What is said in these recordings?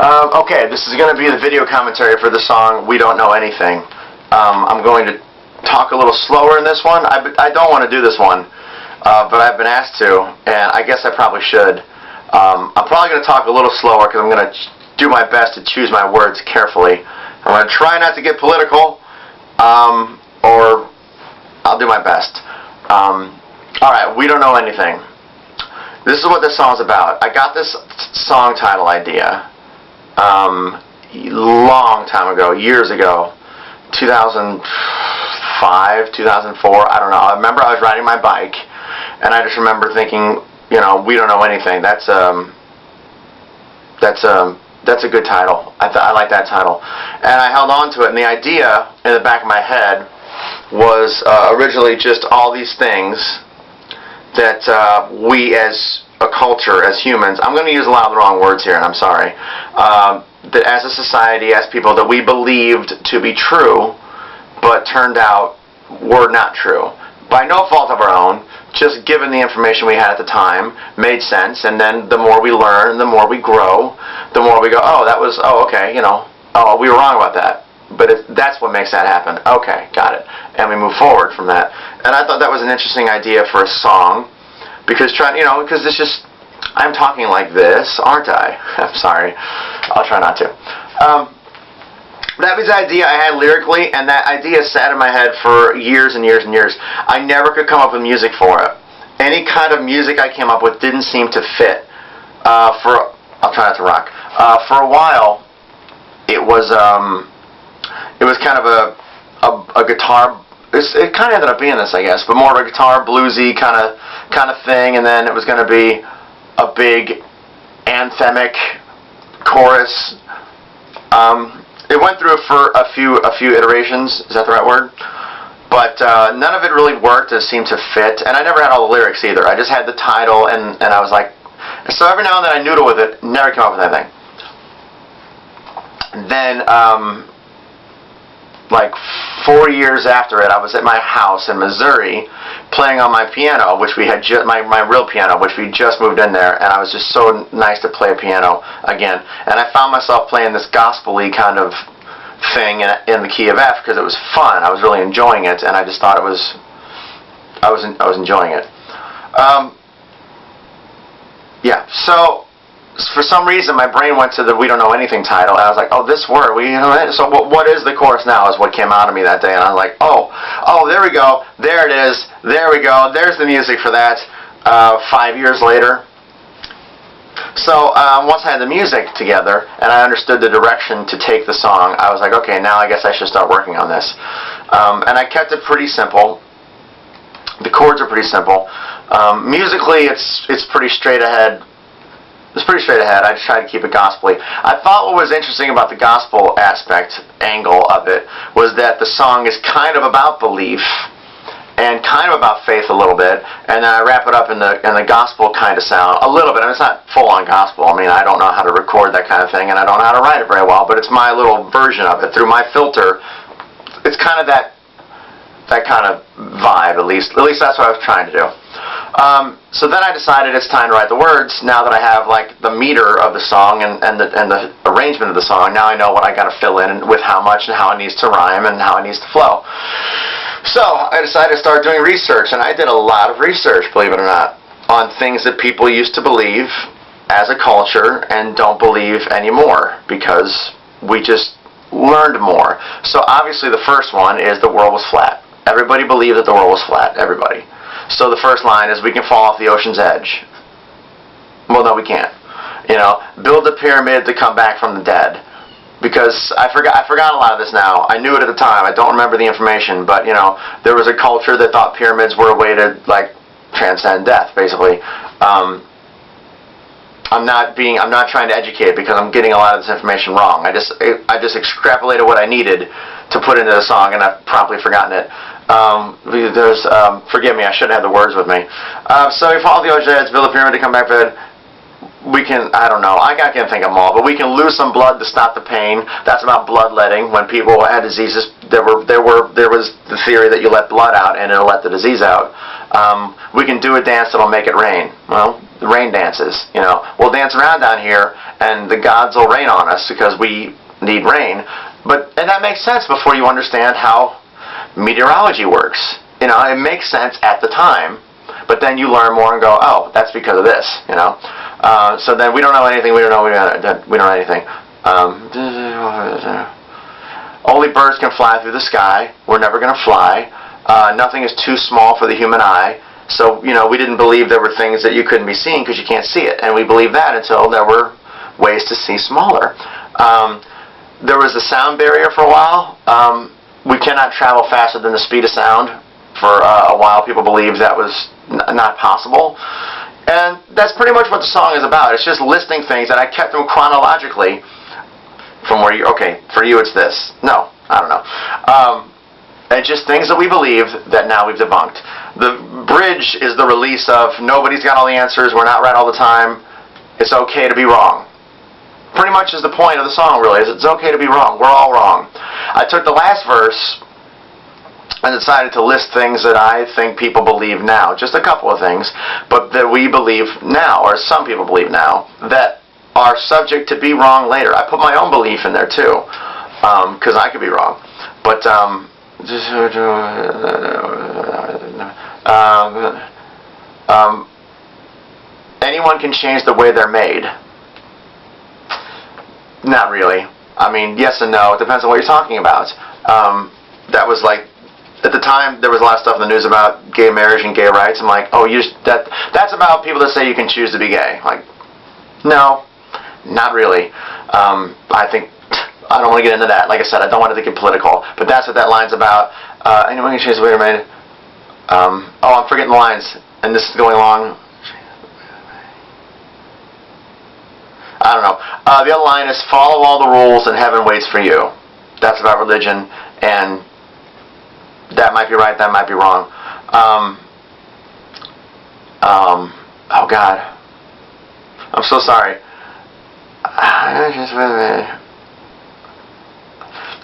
Okay, this is going to be the video commentary for the song We Don't Know Anything. I'm going to talk a little slower in this one. I don't want to do this one, but I've been asked to, and I guess I probably should. I'm probably going to talk a little slower because I'm going to do my best to choose my words carefully. I'm going to try not to get political, or I'll do my best. Alright, We Don't Know Anything. This is what this song's about. I got this song title idea long time ago, years ago, 2005, 2004, I don't know. I remember I was riding my bike, and I just remember thinking, you know, we don't know anything. That's a good title. I like that title, and I held on to it. And the idea in the back of my head was originally just all these things that we as a culture, as humans, I'm going to use a lot of the wrong words here, and I'm sorry, that as a society, as people, that we believed to be true, but turned out were not true. By no fault of our own, just given the information we had at the time, made sense, and then the more we learn, the more we grow, the more we go, okay, you know, we were wrong about that. But that's what makes that happen. Okay, got it. And we move forward from that. And I thought that was an interesting idea for a song, because it's just, I'm talking like this, aren't I? I'm sorry. I'll try not to. That was the idea I had lyrically, and that idea sat in my head for years and years and years. I never could come up with music for it. Any kind of music I came up with didn't seem to fit. I'll try not to rock. For a while, it was kind of a guitar. It kind of ended up being this, I guess, but more of a guitar bluesy kind of thing, and then it was going to be a big anthemic chorus. It went through for a few iterations. Is that the right word? But none of it really worked. It seemed to fit, and I never had all the lyrics either. I just had the title, and I was like, so every now and then I noodle with it. Never came up with anything. Then, like 4 years after it, I was at my house in Missouri playing on my piano, which we had my real piano, which we just moved in there, and I was just so nice to play a piano again. And I found myself playing this gospel-y kind of thing in the key of F because it was fun. I was really enjoying it, and I just thought I was enjoying it. Yeah. So for some reason, my brain went to the We Don't Know Anything title, and I was like, oh, this word, we don't know anything. So what is the chorus now is what came out of me that day, and I was like, oh, there we go, there it is, there we go, there's the music for that, 5 years later. So once I had the music together, and I understood the direction to take the song, I was like, okay, now I guess I should start working on this. And I kept it pretty simple. The chords are pretty simple. Musically, it's pretty straight ahead. It's pretty straight ahead. I just tried to keep it gospel-y. I thought what was interesting about the gospel angle of it was that the song is kind of about belief and kind of about faith a little bit, and then I wrap it up in the gospel kind of sound a little bit. I mean, it's not full-on gospel. I mean, I don't know how to record that kind of thing, and I don't know how to write it very well, but it's my little version of it. Through my filter, it's kind of that kind of vibe, at least that's what I was trying to do. So then I decided it's time to write the words. Now that I have like the meter of the song and the arrangement of the song, now I know what I got to fill in with how much and how it needs to rhyme and how it needs to flow. So I decided to start doing research, and I did a lot of research, believe it or not, on things that people used to believe as a culture and don't believe anymore because we just learned more. So obviously the first one is the world was flat. Everybody believed that the world was flat. Everybody. So the first line is, we can fall off the ocean's edge. Well, no, we can't. You know, build a pyramid to come back from the dead. Because I forgot a lot of this now. I knew it at the time. I don't remember the information, but you know, there was a culture that thought pyramids were a way to like transcend death, basically. I'm not trying to educate because I'm getting a lot of this information wrong. I just extrapolated what I needed to put into the song, and I've promptly forgotten it. Forgive me, I should have had the words with me. So we follow the ocean edge, build a pyramid to come back from. We can, I don't know, I can't think of them all, but we can lose some blood to stop the pain. That's about bloodletting. When people had diseases, there was the theory that you let blood out and it'll let the disease out. We can do a dance that'll make it rain. Well, rain dances. We'll dance around down here, and the gods will rain on us because we need rain. And that makes sense before you understand how meteorology works. It makes sense at the time, but then you learn more and go, oh, that's because of this. So then we don't know anything. We don't know anything. Only birds can fly through the sky. We're never going to fly. Nothing is too small for the human eye. So, we didn't believe there were things that you couldn't be seeing because you can't see it. And we believed that until there were ways to see smaller. There was a sound barrier for a while. We cannot travel faster than the speed of sound. For a while, people believed that was not possible. And that's pretty much what the song is about. It's just listing things, and I kept them chronologically from where for you it's this. No, I don't know. And just things that we believe that now we've debunked. The bridge is the release of nobody's got all the answers, we're not right all the time, it's okay to be wrong. Pretty much is the point of the song, really, is it's okay to be wrong. We're all wrong. I took the last verse and decided to list things that I think people believe now. Just a couple of things, but that we believe now, or some people believe now, that are subject to be wrong later. I put my own belief in there too, because I could be wrong. But anyone can change the way they're made. Not really. I mean, yes and no. It depends on what you're talking about. That was like, at the time, there was a lot of stuff in the news about gay marriage and gay rights. I'm like, oh, that's about people that say you can choose to be gay. Like, no, not really. I don't want to get into that. Like I said, I don't want it to get political. But that's what that line's about. Anyone can change the way they're made. I'm forgetting the lines. And this is going along. I don't know. The other line is, follow all the rules and heaven waits for you. That's about religion. And that might be right, that might be wrong. Oh God. I'm so sorry.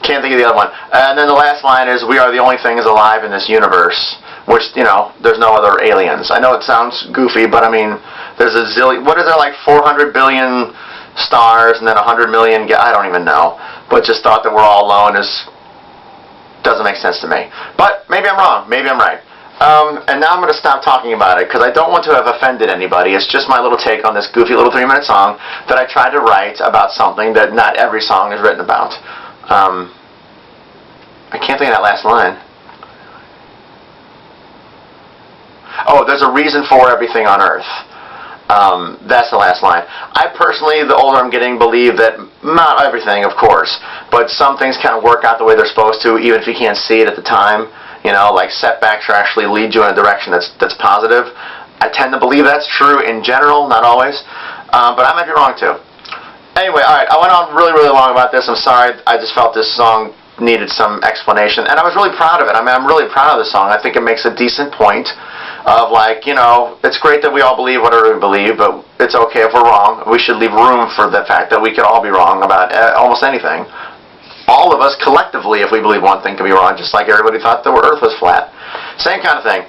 Can't think of the other one. And then the last line is, we are the only things alive in this universe. Which, there's no other aliens. I know it sounds goofy, but I mean, there's a zillion, what is there, like 400 billion stars and then 100 million, I don't even know. But just thought that we're all alone doesn't make sense to me. But maybe I'm wrong, maybe I'm right. And now I'm going to stop talking about it because I don't want to have offended anybody. It's just my little take on this goofy little 3-minute song that I tried to write about something that not every song is written about. I can't think of that last line. Oh, there's a reason for everything on earth. That's the last line. I personally, the older I'm getting, believe that not everything, of course, but some things kind of work out the way they're supposed to, even if you can't see it at the time. Like setbacks actually lead you in a direction that's positive. I tend to believe that's true in general, not always, but I might be wrong too. Anyway, all right, I went on really, really long about this. I'm sorry. I just felt this song needed some explanation, and I was really proud of it. I mean, I'm really proud of the song. I think it makes a decent point of like, it's great that we all believe whatever we believe, but it's okay if we're wrong. We should leave room for the fact that we could all be wrong about almost anything. All of us collectively, if we believe one thing, can be wrong, just like everybody thought the earth was flat. Same kind of thing.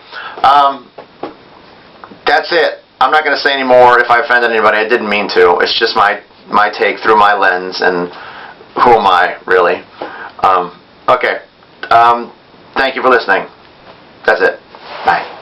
That's it. I'm not going to say any more if I offended anybody. I didn't mean to. It's just my take through my lens, and who am I, really? Okay. Thank you for listening. That's it. Bye.